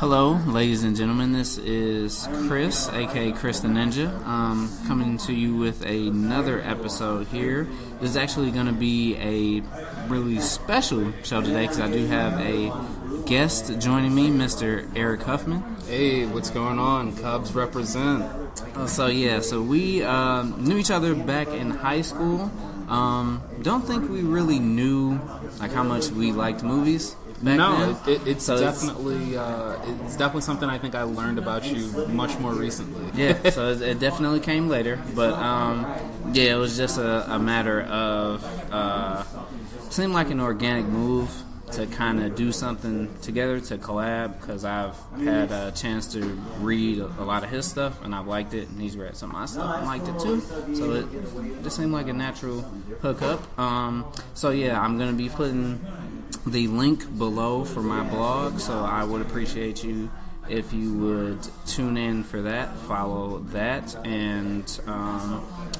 Hello, ladies and gentlemen. This is Chris, aka Chris the Ninja, coming to you with another episode here. This is actually going to be a really special show today because I do have a guest joining me, Mr. Eric Huffman. Hey, what's going on? Cubs represent. So we knew each other back in high school. Don't think we really knew like how much we liked movies. It's definitely something I think I learned about you much more recently. Yeah, so it definitely came later, but it was just a matter of seemed like an organic move to kind of do something together, to collab, because I've had a chance to read a lot of his stuff and I've liked it, and he's read some of my stuff and liked it too, so it just seemed like a natural hookup. I'm going to be putting the link below for my blog, so I would appreciate you if you would tune in for that, follow that, and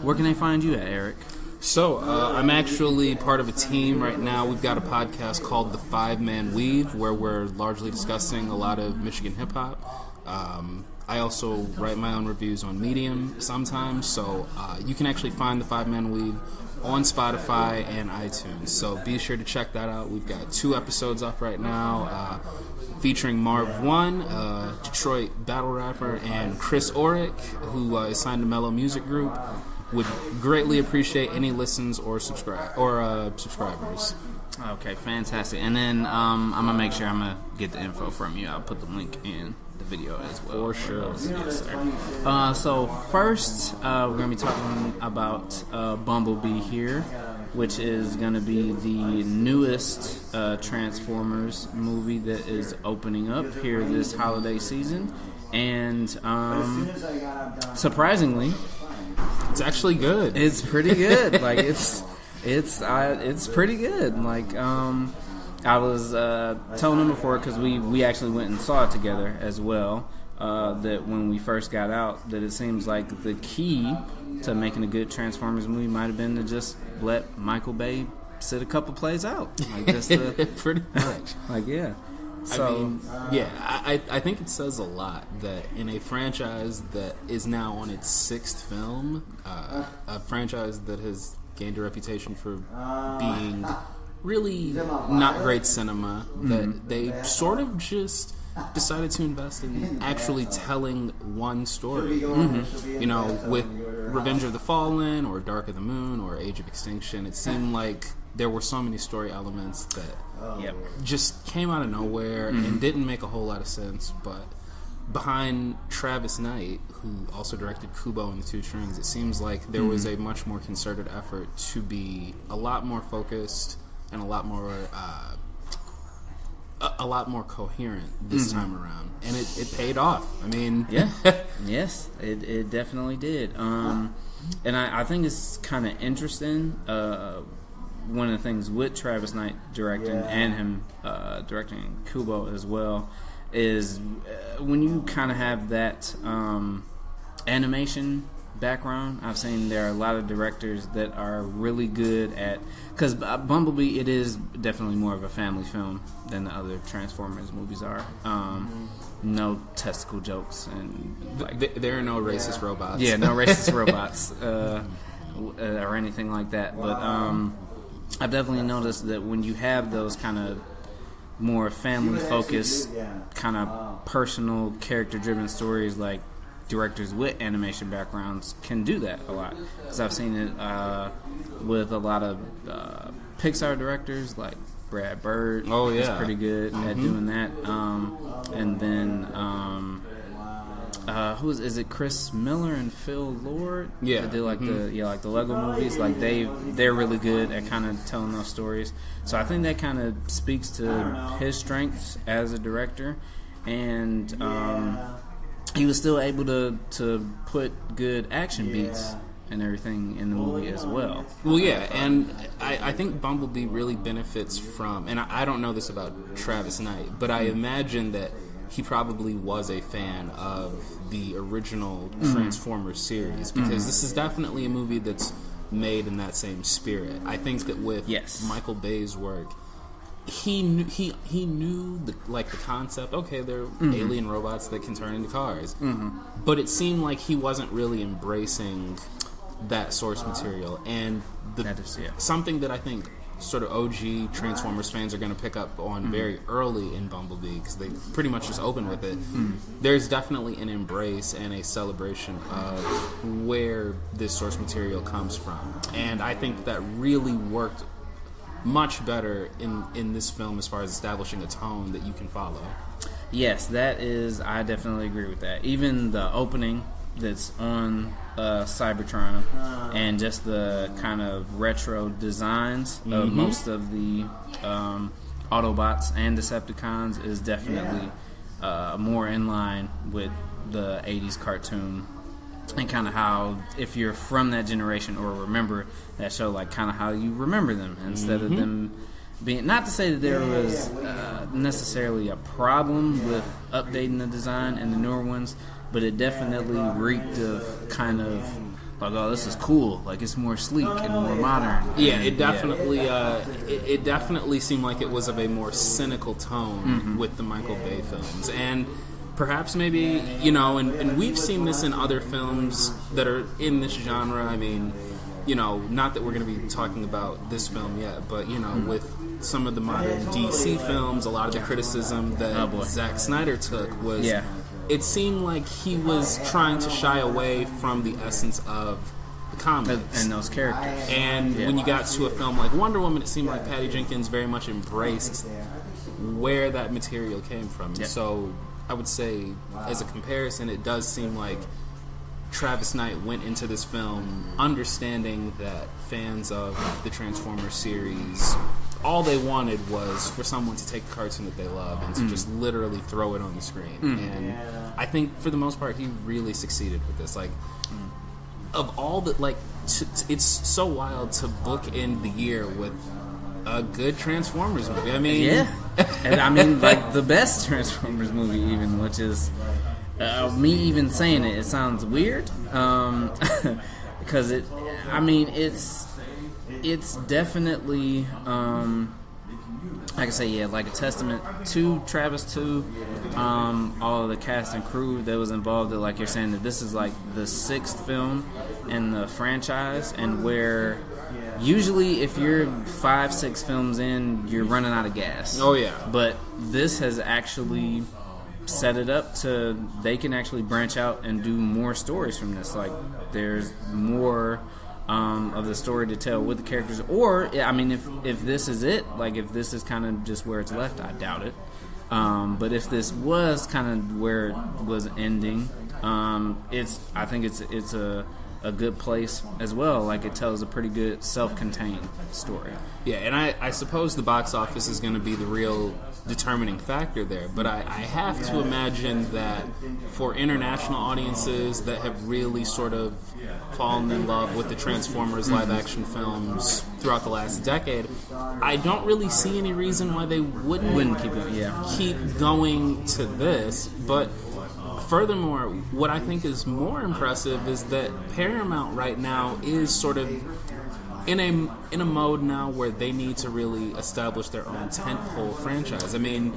where can they find you at, Eric? So, I'm actually part of a team right now. We've got a podcast called The 5-Man Weave, where we're largely discussing a lot of Michigan hip-hop. I also write my own reviews on Medium sometimes, so you can actually find The 5-Man Weave on Spotify and iTunes, so be sure to check that out. We've got 2 episodes up right now, featuring Marv One, Detroit battle rapper, and Chris Orick, who is signed to Mellow Music Group. Would greatly appreciate any listens or subscribers. Okay, fantastic. And then I'm gonna make sure I'm gonna get the info from you. I'll put the link in the video as well. For sure. Yes, sir. So first, we're gonna be talking about Bumblebee here, which is gonna be the newest Transformers movie that is opening up here this holiday season, and surprisingly, it's actually good. It's pretty good. Like it's pretty good. Like I was telling him before, because we actually went and saw it together as well. That when we first got out, that it seems like the key to making a good Transformers movie might have been to just let Michael Bay sit a couple plays out. Like just pretty much. Like yeah. So, I think it says a lot that in a franchise that is now on its 6th film, a franchise that has gained a reputation for being really not great cinema, that they sort of just decided to invest in actually telling one story. You know, with Revenge of the Fallen or Dark of the Moon or Age of Extinction, it seemed like there were so many story elements that just came out of nowhere and didn't make a whole lot of sense. But behind Travis Knight, who also directed Kubo and the Two Strings, it seems like there was a much more concerted effort to be a lot more focused and a lot more coherent this time around, and it paid off. I mean, yes, it definitely did. And I think it's kind of interesting. One of the things with Travis Knight directing and him directing Kubo as well is when you kind of have that animation background. I've seen there are a lot of directors that are really good at, because Bumblebee, it is definitely more of a family film than the other Transformers movies are. No testicle jokes and like, there are no racist robots. Yeah, no racist robots or anything like that. But I've definitely noticed that when you have those kind of more family-focused, kind of personal, character-driven stories, like directors with animation backgrounds can do that a lot. Because I've seen it with a lot of Pixar directors, like Brad Bird. Oh, yeah. He's pretty good at doing that. And then is it Chris Miller and Phil Lord? Yeah, they do like the Lego movies. Like they're really good at kind of telling those stories. So I think that kind of speaks to his strengths as a director, and he was still able to put good action beats and everything in the movie as well. Well, yeah, and I think Bumblebee really benefits from, and I don't know this about Travis Knight, but I imagine that he probably was a fan of the original Transformers series, because this is definitely a movie that's made in that same spirit. I think that with Michael Bay's work, he knew the concept. Okay, they're alien robots that can turn into cars, but it seemed like he wasn't really embracing that source material. And something that I think sort of OG Transformers fans are going to pick up on very early in Bumblebee, because they pretty much just open with it. There's definitely an embrace and a celebration of where this source material comes from, and I think that really worked much better in this film as far as establishing a tone that you can follow. Yes, I definitely agree with that. Even the opening that's on Cybertron, and just the kind of retro designs of most of the Autobots and Decepticons is definitely more in line with the 80s cartoon, and kind of how, if you're from that generation or remember that show, like kind of how you remember them, instead of them being, not to say that there was necessarily a problem with updating the design and the newer ones, but it definitely reeked of kind of like, oh, this is cool, like it's more sleek and more modern. Yeah, it definitely it definitely seemed like it was of a more cynical tone with the Michael Bay films. And perhaps maybe, and we've seen this in other films that are in this genre. I mean, not that we're going to be talking about this film yet, but, with some of the modern DC films, a lot of the criticism that Zack Snyder took was, it seemed like he was trying to shy away from the essence of the comics. And those characters. And when you got to a film like Wonder Woman, it seemed like Patty Jenkins very much embraced where that material came from. So I would say, as a comparison, it does seem like Travis Knight went into this film understanding that fans of the Transformers series, all they wanted was for someone to take the cartoon that they love and to just literally throw it on the screen. And I think, for the most part, he really succeeded with this. Like, of all the, like, it's so wild to bookend the year with a good Transformers movie. I mean, and I mean, like, the best Transformers movie, even, which is me even saying it sounds weird, because it's definitely like I say, like a testament to Travis, to all of the cast and crew that was involved. That, like you're saying, that this is like the 6th film in the franchise, and where usually if you're 5-6 films in, you're running out of gas. Oh yeah. But this has actually set it up to, they can actually branch out and do more stories from this. Like, there's more of the story to tell with the characters. Or, I mean, if this is it, like if this is kind of just where it's left, I doubt it. But if this was kind of where it was ending, I think it's a good place as well. Like, it tells a pretty good self-contained story. Yeah, and I suppose the box office is going to be the real determining factor there, but I have to imagine that for international audiences that have really sort of fallen in love with the Transformers live-action films throughout the last decade, I don't really see any reason why they wouldn't keep going to this. But furthermore, what I think is more impressive is that Paramount right now is sort of in a mode now where they need to really establish their own tentpole franchise. I mean,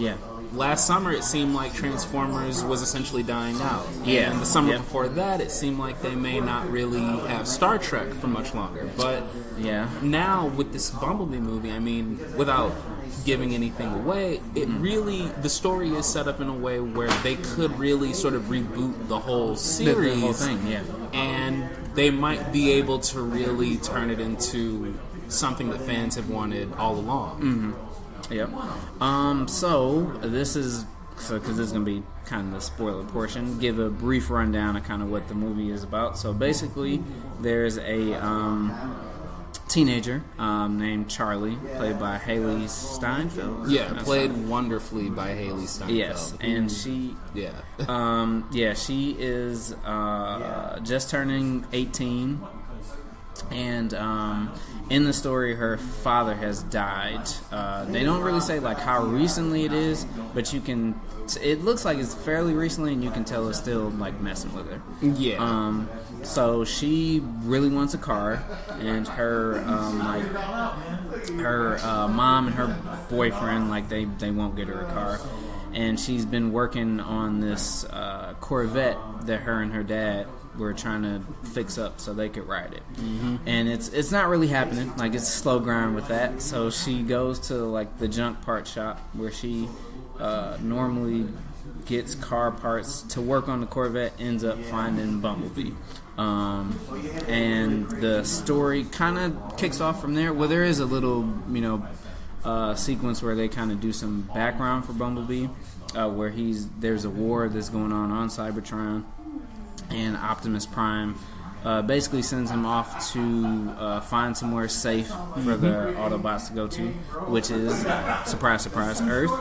last summer it seemed like Transformers was essentially dying out. Yeah. And the summer before that, it seemed like they may not really have Star Trek for much longer. But now with this Bumblebee movie, I mean, without giving anything away, it really, the story is set up in a way where they could really sort of reboot the whole series. The whole thing, And they might be able to really turn it into something that fans have wanted all along. So this is, because this is going to be kind of the spoiler portion, give a brief rundown of kind of what the movie is about. So basically, there's a teenager named Charlie, played by Haley Steinfeld. Played wonderfully by Haley Steinfeld. Yes, and she she is just turning 18, And in the story, her father has died. They don't really say like how recently it is, but you can. It looks like it's fairly recently, and you can tell it's still like messing with her. Yeah. So she really wants a car, and her mom and her boyfriend they won't get her a car, and she's been working on this Corvette that her and her dad were trying to fix up so they could ride it. And it's not really happening. Like, it's a slow grind with that. So she goes to like the junk part shop where she normally gets car parts to work on the Corvette, ends up finding Bumblebee. And the story kind of kicks off from there. Well, there is a little, sequence where they kind of do some background for Bumblebee, where there's a war that's going on Cybertron, and Optimus Prime basically sends him off to find somewhere safe for the Autobots to go to, which is, surprise, surprise, Earth.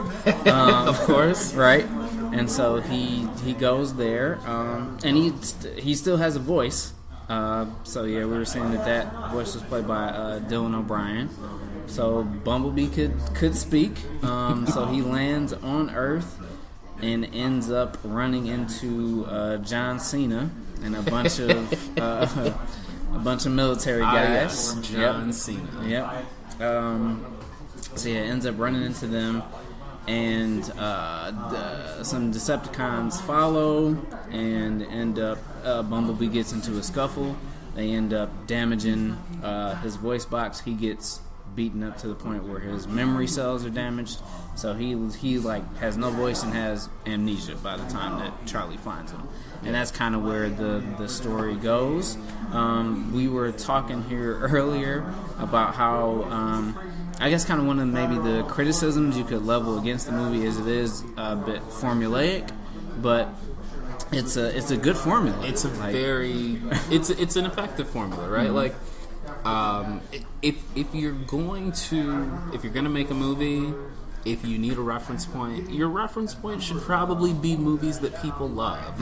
Of course. Right? And so he goes there, and he still has a voice. So yeah, we were saying that voice was played by Dylan O'Brien. So Bumblebee could speak. So he lands on Earth and ends up running into John Cena and a bunch of military guys. Yes, John Cena. Yep. So yeah, ends up running into them, and some Decepticons follow and end up. Bumblebee gets into a scuffle. They end up damaging his voice box. He gets beaten up to the point where his memory cells are damaged. So he like has no voice and has amnesia by the time that Charlie finds him. And that's kind of where the story goes. We were talking here earlier about how I guess kind of one of maybe the criticisms you could level against the movie is it is a bit formulaic, but it's a good formula. It's it's an effective formula, right? Like if you're gonna make a movie, if you need a reference point, your reference point should probably be movies that people love.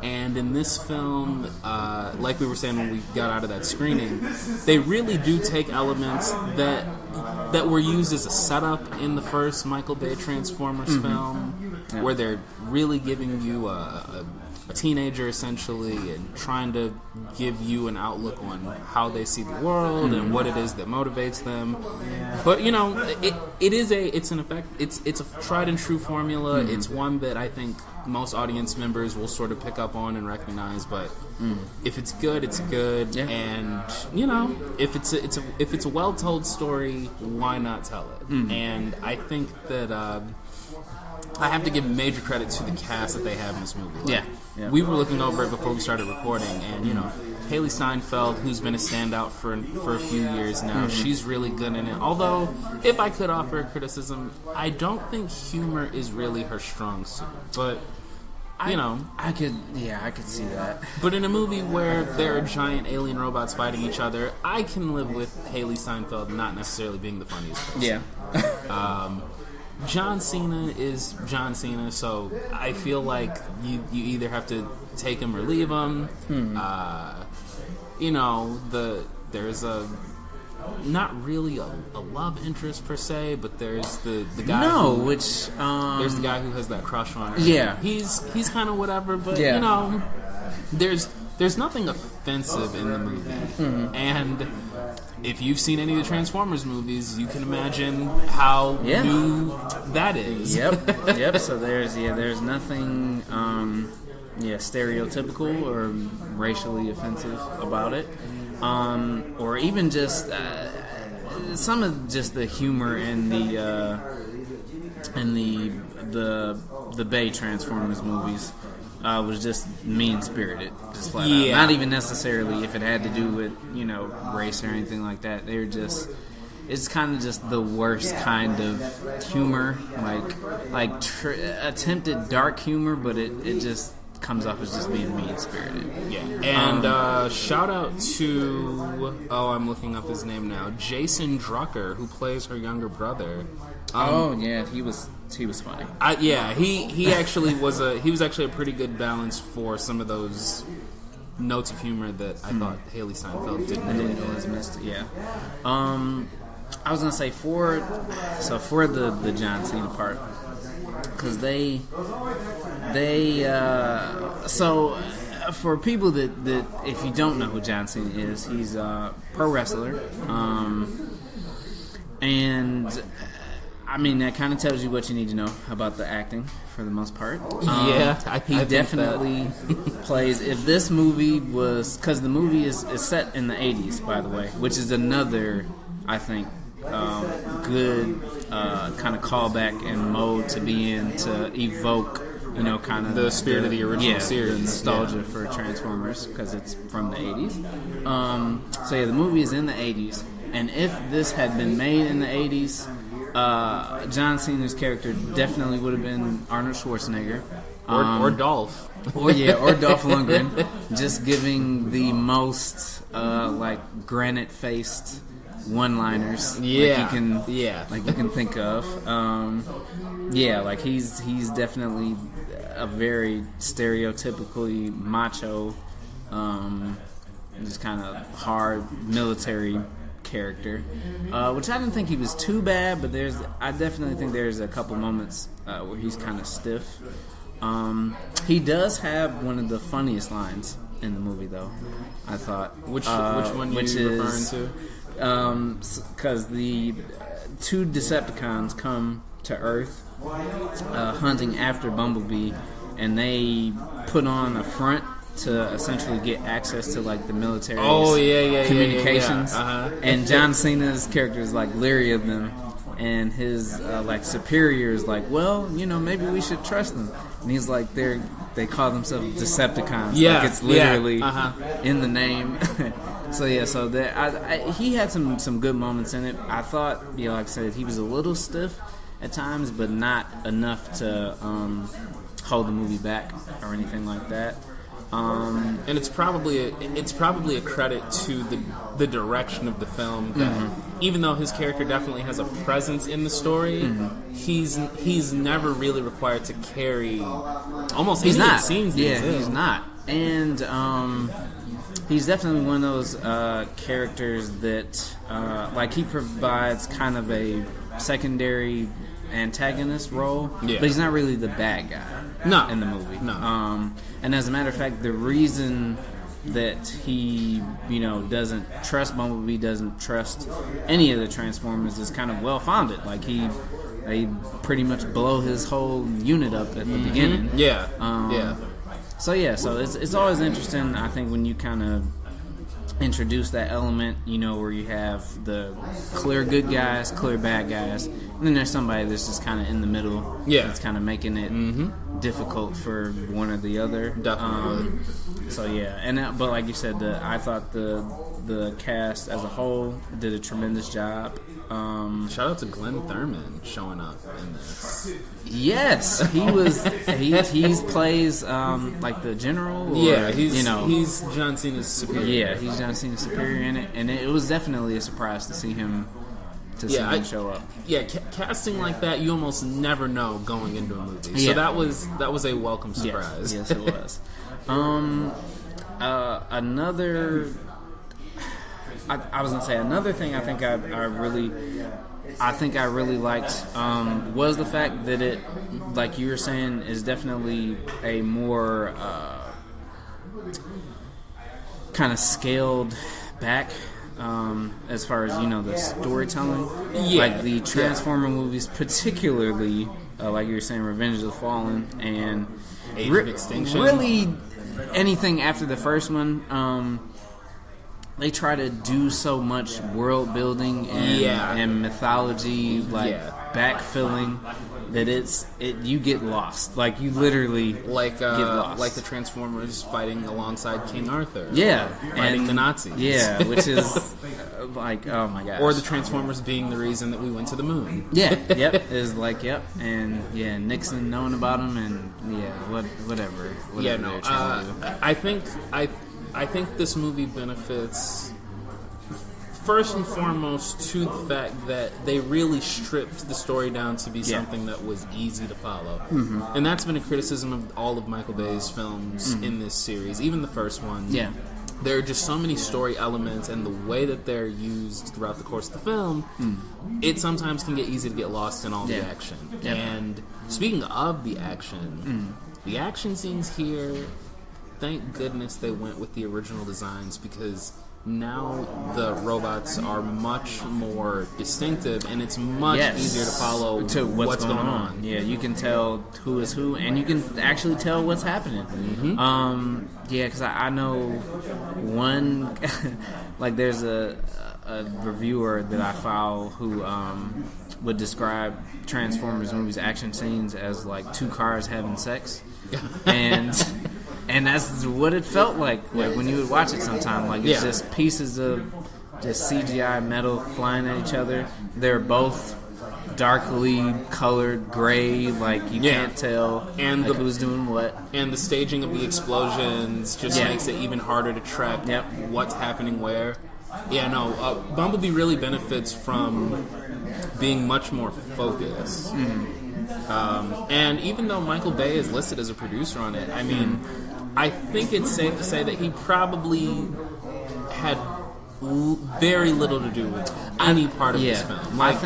And in this film, like we were saying when we got out of that screening, they really do take elements that were used as a setup in the first Michael Bay Transformers film, where they're really giving you a teenager essentially and trying to give you an outlook on how they see the world and what it is that motivates them. But it's a tried and true formula. It's one that I think most audience members will sort of pick up on and recognize. But if it's good, it's good. Yeah. And if it's a well told story, why not tell it? And I think that I have to give major credit to the cast that they have in this movie. Like, yeah. We were looking over it before we started recording, and Haley Steinfeld, who's been a standout for a few years now, she's really good in it. Although, if I could offer a criticism, I don't think humor is really her strong suit. But I could see that. But in a movie where there are giant alien robots fighting each other, I can live with Haley Steinfeld not necessarily being the funniest person. Yeah. John Cena is John Cena, so I feel like you either have to take him or leave him. There's not really a love interest per se, but there's the guy. There's the guy who has that crush on her. Yeah, he's kind of whatever, but there's nothing offensive in the movie, and if you've seen any of the Transformers movies, you can imagine how new that is. Yep. So there's nothing stereotypical or racially offensive about it, or even just some of just the humor in the Bay Transformers movies. Was just mean-spirited, just flat out. Not even necessarily if it had to do with, race or anything like that. They're just, it's kind of just the worst kind of humor, like attempted dark humor, but it just comes off as just being mean-spirited. Yeah. And shout out to, I'm looking up his name now, Jason Drucker, who plays her younger brother. He was funny. He actually was a pretty good balance for some of those notes of humor that I thought Haley Steinfeld didn't really do. Missed it, yeah. I was gonna say for the John Cena part, because for people that if you don't know who John Cena is, he's a pro wrestler, and I mean that kind of tells you what you need to know about the acting for the most part. He definitely plays. If this movie was, because the movie is set in the 80s, by the way, which is another, I think, good kind of callback and mode to be in to evoke, kind of the spirit of the original series, the nostalgia for Transformers, because it's from the 80s. The movie is in the 80s, and if this had been made in the 80s, John Cena's character definitely would have been Arnold Schwarzenegger, or Dolph, or Dolph Lundgren, just giving the most granite-faced one-liners you can think of. He's definitely a very stereotypically macho, just kind of hard military character, which I didn't think he was too bad, but I definitely think there's a couple moments where he's kind of stiff. He does have one of the funniest lines in the movie, though, I thought. Which one are you referring to? Because the two Decepticons come to Earth hunting after Bumblebee, and they put on a front to essentially get access to the military's communications. And John Cena's character is leery of them, and his superior is well, maybe we should trust them. And he's they call themselves Decepticons. It's literally in the name. He had some good moments in it. I thought, like I said, he was a little stiff at times, but not enough to hold the movie back or anything like that. And it's probably a credit to the direction of the film that even though his character definitely has a presence in the story, he's never really required to carry almost any of the scenes. He's not, and he's definitely one of those characters that he provides kind of a secondary antagonist role, but he's not really the bad guy in the movie. And as a matter of fact, the reason that he doesn't trust Bumblebee, doesn't trust any of the Transformers, is kind of well founded. They pretty much blow his whole unit up at the beginning. So it's always interesting, I think, when you kind of introduce that element, where you have the clear good guys, clear bad guys, and then there's somebody that's just kind of in the middle. That's kind of making it difficult for one or the other. Definitely. But like you said, I thought the cast as a whole did a tremendous job. Shout out to Glenn Thurman showing up in this. Yes, he was. He plays the general. He's John Cena's superior. Yeah, he's John Cena's superior in it, and it was definitely a surprise to see him. See him show up. Casting like that, you almost never know going into a movie. So that was a welcome surprise. Yes, it was. Another. I was gonna say another thing. I think I really liked was the fact that it, like you were saying, is definitely a more kind of scaled back as far as the storytelling. Like the Transformer movies, particularly like you were saying, Revenge of the Fallen and Age of Extinction. Really, anything after the first one. They try to do so much world building and mythology, backfilling, that you get lost. You literally get lost. Like the Transformers fighting alongside King Arthur. Fighting the Nazis. Which is oh my gosh. Or the Transformers being the reason that we went to the moon. And Nixon knowing about them, and whatever. I think this movie benefits first and foremost to the fact that they really stripped the story down to be something that was easy to follow. And that's been a criticism of all of Michael Bay's films in this series, even the first one. Yeah. There are just so many story elements, and the way that they're used throughout the course of the film, it sometimes can get easy to get lost in all the action. And speaking of the action scenes here, thank goodness they went with the original designs, because now the robots are much more distinctive, and it's much easier to follow to what's going on. Yeah, you can tell who is who, and you can actually tell what's happening. Yeah, because I know one, like there's a reviewer that I follow who would describe Transformers movies action scenes as like two cars having sex, and that's what it felt like when you would watch it sometime. Like it's just pieces of just CGI metal flying at each other. They're both darkly colored gray, like you can't tell and like who's doing what. And the staging of the explosions just makes it even harder to track what's happening where. Yeah, no, Bumblebee really benefits from being much more focused. And even though Michael Bay is listed as a producer on it, I mean, I think it's safe to say that he probably had very little to do with any part of this film. Like,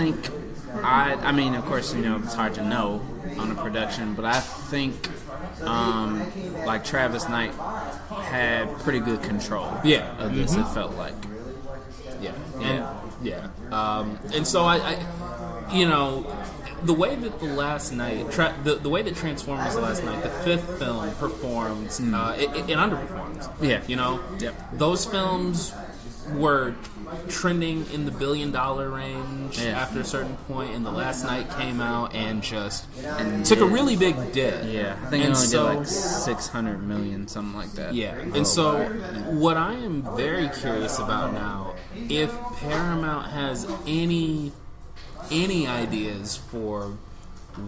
I mean, of course, you know, it's hard to know on a production, but I think, like, Travis Knight had pretty good control of this, it felt like. And so I you know, the way that the Last Night, the way that Transformers: The Last Night, the fifth film, performed, it underperformed. Yeah, you know, those films were trending in the $1 billion range after a certain point, and The Last Night came out and just took a really big dip. Yeah, I think it only did like 600 million, something like that. Yeah, and so what I am very curious about now, if Paramount has any ideas for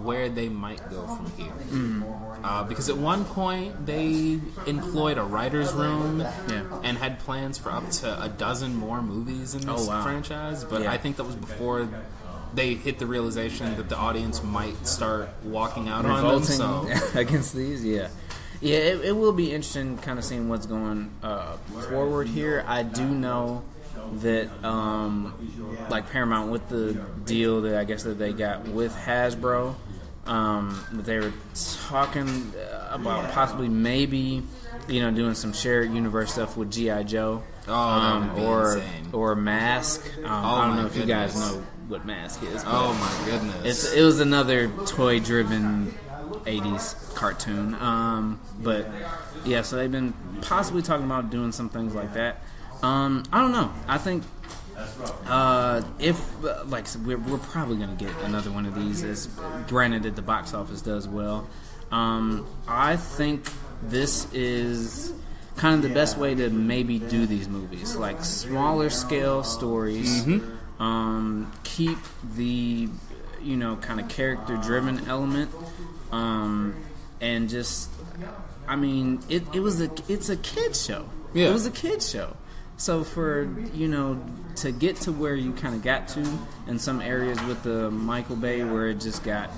where they might go from here. Because at one point they employed a writer's room and had plans for up to a dozen more movies in this franchise, but I think that was before they hit the realization that the audience might start walking out on them. So against these, it will be interesting kind of seeing what's going forward here. I do know that like Paramount, with the deal that I guess that they got with Hasbro, that they were talking about possibly maybe, you know, doing some shared universe stuff with G.I. Joe, or Mask. I don't know if you guys know what Mask is. Oh my goodness! It was another toy-driven 80s cartoon. But yeah, so they've been possibly talking about doing some things like that. I don't know. I think if like we're probably going to get another one of these. As granted that the box office does well, I think this is kind of the best way to maybe do these movies, like smaller scale stories. Keep the kind of character driven element, and just it's a kids show. It was a kids show. So for, to get to where you kind of got to in some areas with the Michael Bay, where it just got,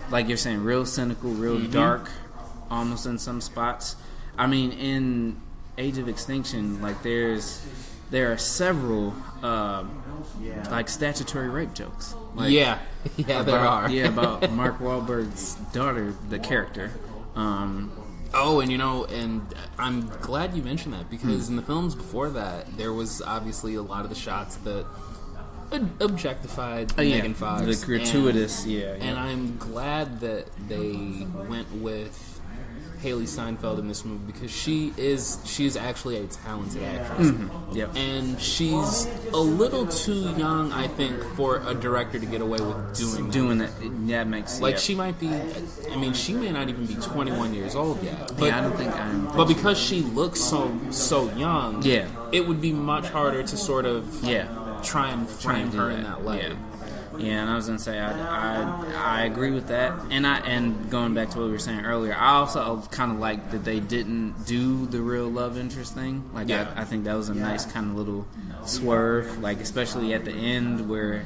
like you're saying, real cynical, real dark, almost in some spots. I mean, in Age of Extinction, like there are several like statutory rape jokes. Like, there are. About Mark Wahlberg's daughter, the character. And I'm glad you mentioned that, because in the films before that, there was obviously a lot of the shots that objectified Megan Fox. The gratuitous, And I'm glad that they went with Haley Steinfeld in this movie, because she's actually a talented actress. And she's a little too young, I think, for a director to get away with doing that. That makes sense. Like, she might be, she may not even be 21 years old yet. But, I don't think I'm. But because she looks so young, it would be much harder to sort of try and frame her in that light. Yeah, and I was gonna say I agree with that, and going back to what we were saying earlier, I also kind of like that they didn't do the real love interest thing. Like I think that was a nice kind of little swerve, like especially at the end where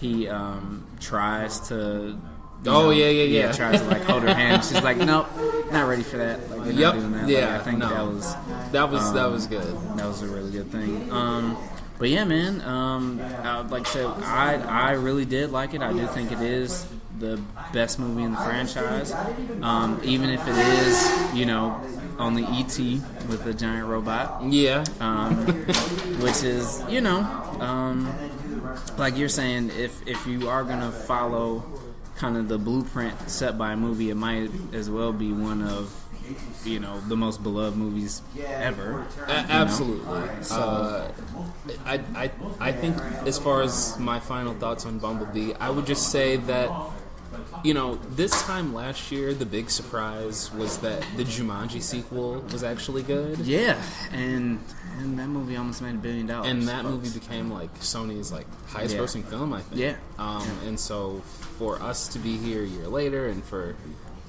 he tries to. Yeah. Tries to like hold her hand. She's like, nope, not ready for that. Like, we're not doing that. Yeah, like, I think that was good. That was a really good thing. But yeah, man, like I said, I really did like it. I do think it is the best movie in the franchise, even if it is, only E.T. with a giant robot. Yeah. Which is, like you're saying, if you are gonna follow kind of the blueprint set by a movie, it might as well be one of the most beloved movies ever. Absolutely. So I think as far as my final thoughts on Bumblebee, I would just say that this time last year the big surprise was that the Jumanji sequel was actually good. Yeah, and that movie almost made $1 billion. And that movie became like Sony's highest grossing film, I think. Yeah. And so for us to be here a year later and for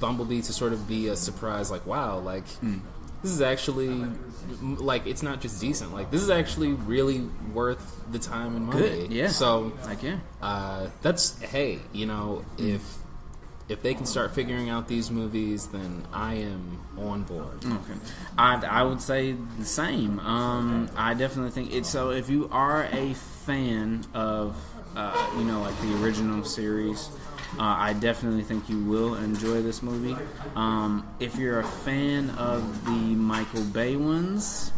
Bumblebee to sort of be a surprise, this is actually it's not just decent, this is actually really worth the time and money. Good, yeah. So that's if they can start figuring out these movies, then I am on board. Okay, I would say the same. I definitely think it's so. If you are a fan of the original series, I definitely think you will enjoy this movie. If you're a fan of the Michael Bay ones,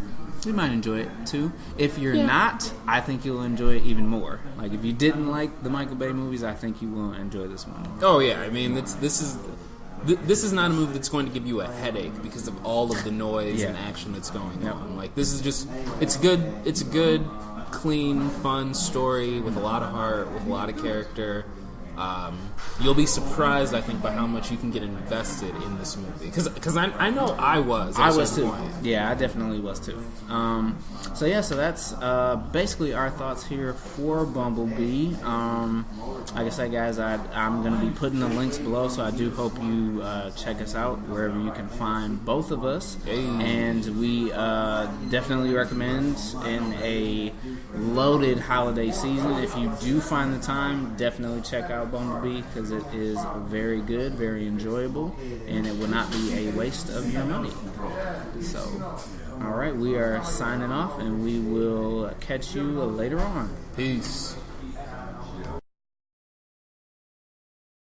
you might enjoy it too. If you're not, I think you'll enjoy it even more. Like if you didn't like the Michael Bay movies, I think you will enjoy this one. Oh yeah, I mean this is not a movie that's going to give you a headache because of all of the noise and action that's going on. This is just it's a good, clean, fun story with a lot of heart, with a lot of character. You'll be surprised, I think, by how much you can get invested in this movie. Because I know I was. I was too. Point. Yeah, I definitely was too. So that's basically our thoughts here for Bumblebee. Like I said, guys, I'm going to be putting the links below, so I do hope you check us out wherever you can find both of us. Hey. And we definitely recommend in a loaded holiday season, if you do find the time, definitely check out Bumblebee because it is very good, very enjoyable, and it will not be a waste of your money. So, all right, we are signing off, and we will catch you later on. Peace.